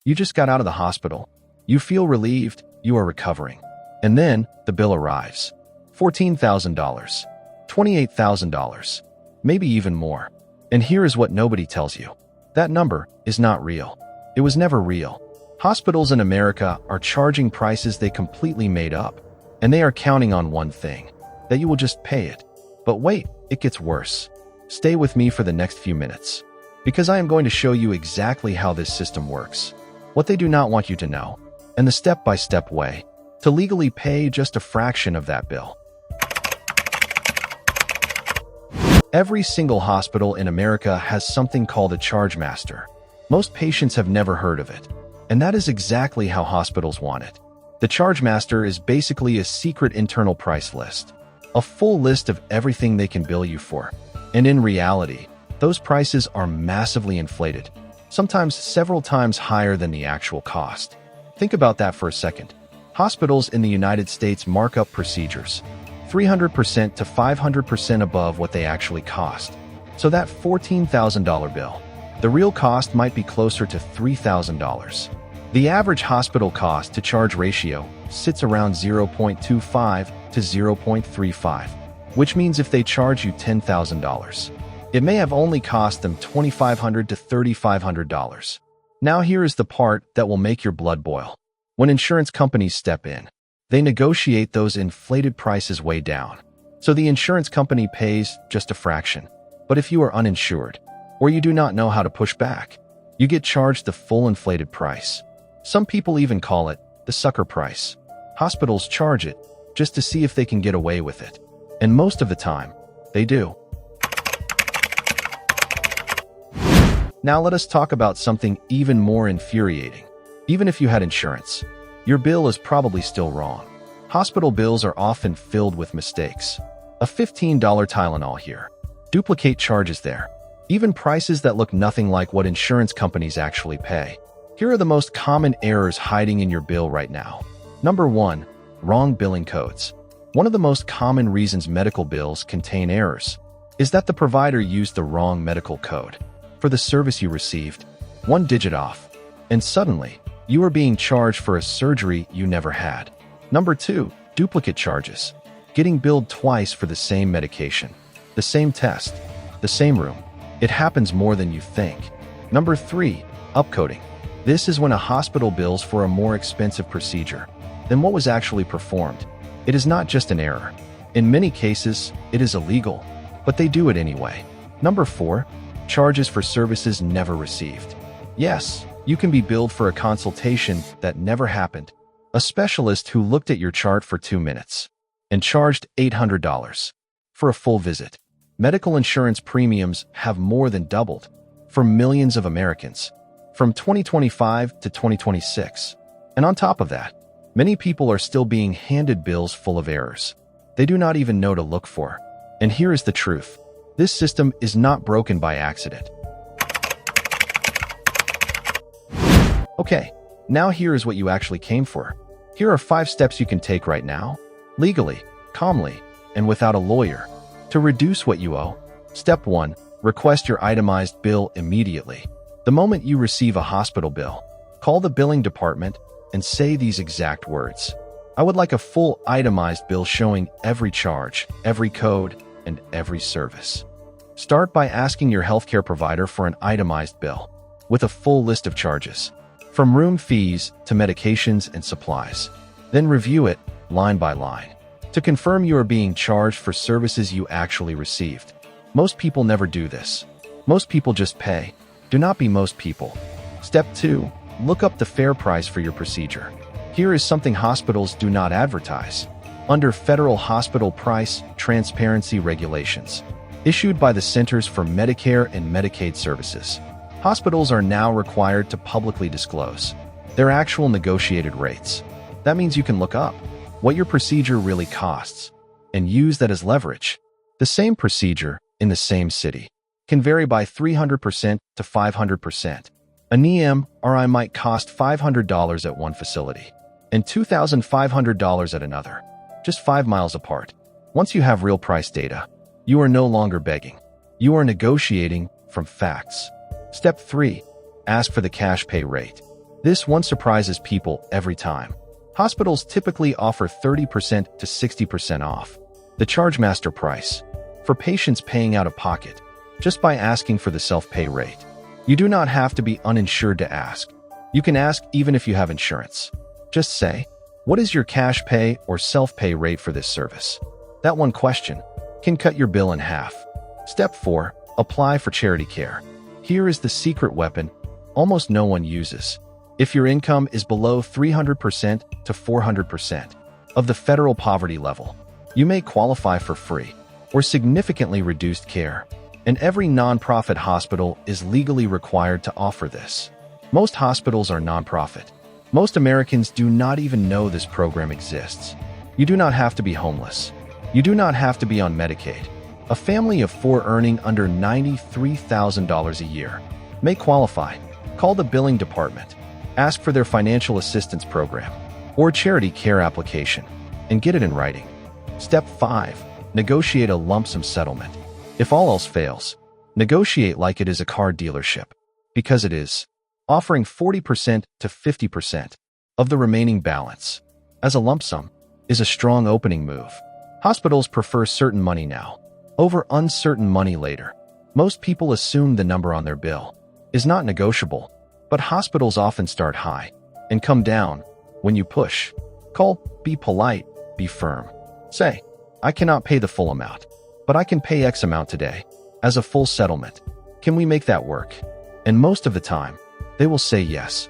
You just got out of the hospital. You feel relieved, you are recovering. And then the bill arrives. $14,000, $28,000, maybe even more. And here is what nobody tells you. That number is not real. It was never real. Hospitals in America are charging prices they completely made up, and they are counting on one thing, that you will just pay it. But wait, it gets worse. Stay with me for the next few minutes, because I am going to show you exactly how this system works, what they do not want you to know, and the step-by-step way to legally pay just a fraction of that bill. Every single hospital in America has something called a chargemaster. Most patients have never heard of it, and that is exactly how hospitals want it. The chargemaster is basically a secret internal price list, a full list of everything they can bill you for. And in reality, those prices are massively inflated, sometimes several times higher than the actual cost. Think about that for a second. Hospitals in the United States mark up procedures 300% to 500% above what they actually cost. So that $14,000 bill, the real cost might be closer to $3,000. The average hospital cost to charge ratio sits around 0.25 to 0.35, which means if they charge you $10,000, it may have only cost them $2,500 to $3,500. Now here is the part that will make your blood boil. When insurance companies step in, they negotiate those inflated prices way down. So the insurance company pays just a fraction. But if you are uninsured, or you do not know how to push back, you get charged the full inflated price. Some people even call it the sucker price. Hospitals charge it just to see if they can get away with it. And most of the time, they do. Now let us talk about something even more infuriating. Even if you had insurance, your bill is probably still wrong. Hospital bills are often filled with mistakes. A $15 Tylenol here, duplicate charges there, even prices that look nothing like what insurance companies actually pay. Here are the most common errors hiding in your bill right now. Number 1, wrong billing codes. One of the most common reasons medical bills contain errors is that the provider used the wrong medical code for the service you received, one digit off, and suddenly, you are being charged for a surgery you never had. Number 2, duplicate charges. Getting billed twice for the same medication, the same test, the same room. It happens more than you think. Number 3, upcoding. This is when a hospital bills for a more expensive procedure than what was actually performed. It is not just an error. In many cases, it is illegal, but they do it anyway. Number 4, charges for services never received. Yes, you can be billed for a consultation that never happened, a specialist who looked at your chart for 2 minutes, and charged $800 for a full visit. Medical insurance premiums have more than doubled for millions of Americans from 2025 to 2026. And on top of that, many people are still being handed bills full of errors they do not even know to look for. And here is the truth. This system is not broken by accident. Okay, now here is what you actually came for. Here are 5 steps you can take right now, legally, calmly, and without a lawyer, to reduce what you owe. Step 1, request your itemized bill immediately. The moment you receive a hospital bill, call the billing department and say these exact words. I would like a full itemized bill showing every charge, every code, and every service. Start by asking your healthcare provider for an itemized bill with a full list of charges, from room fees to medications and supplies. Then review it line by line to confirm you are being charged for services you actually received. Most people never do this. Most people just pay. Do not be most people. Step 2, look up the fair price for your procedure. Here is something hospitals do not advertise. Under federal hospital price transparency regulations, issued by the Centers for Medicare and Medicaid Services, hospitals are now required to publicly disclose their actual negotiated rates. That means you can look up what your procedure really costs and use that as leverage. The same procedure in the same city can vary by 300% to 500%. An EMRI might cost $500 at one facility and $2,500 at another, just 5 miles apart. Once you have real price data, you are no longer begging. You are negotiating from facts. Step 3, ask for the cash pay rate. This one surprises people every time. Hospitals typically offer 30% to 60% off the Chargemaster price for patients paying out of pocket just by asking for the self-pay rate. You do not have to be uninsured to ask. You can ask even if you have insurance. Just say, "What is your cash pay or self-pay rate for this service?" That one question can cut your bill in half. Step 4. Apply for charity care. Here is the secret weapon almost no one uses. If your income is below 300% to 400% of the federal poverty level, you may qualify for free or significantly reduced care, and every nonprofit hospital is legally required to offer this. Most hospitals are nonprofit. Most Americans do not even know this program exists. You do not have to be homeless. You do not have to be on Medicaid. A family of 4 earning under $93,000 a year may qualify. Call the billing department, ask for their financial assistance program or charity care application, and get it in writing. Step 5. Negotiate a lump sum settlement. If all else fails, negotiate like it is a car dealership, because it is. Offering 40% to 50% of the remaining balance as a lump sum is a strong opening move. Hospitals prefer certain money now over uncertain money later. Most people assume the number on their bill is not negotiable, but hospitals often start high and come down when you push. Call, be polite, be firm. Say, "I cannot pay the full amount, but I can pay X amount today as a full settlement. Can we make that work?" And most of the time, they will say yes.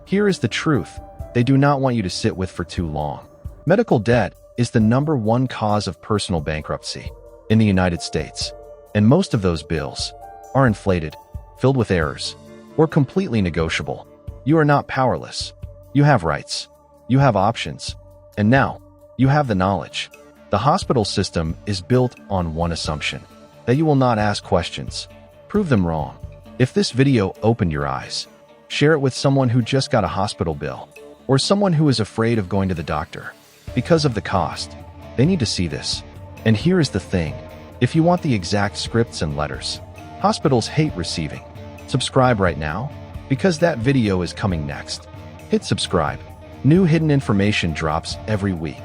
Here is the truth they do not want you to sit with for too long. Medical debt is the #1 cause of personal bankruptcy in the United States, and most of those bills are inflated, filled with errors, or completely negotiable. You are not powerless. You have rights. You have options. And now, you have the knowledge. The hospital system is built on one assumption, that you will not ask questions. Prove them wrong. If this video opened your eyes, share it with someone who just got a hospital bill, or someone who is afraid of going to the doctor because of the cost. They need to see this. And here is the thing. If you want the exact scripts and letters hospitals hate receiving, subscribe right now, because that video is coming next. Hit subscribe. New hidden information drops every week,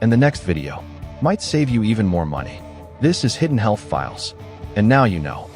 and the next video might save you even more money. This is Hidden Health Files, and now you know.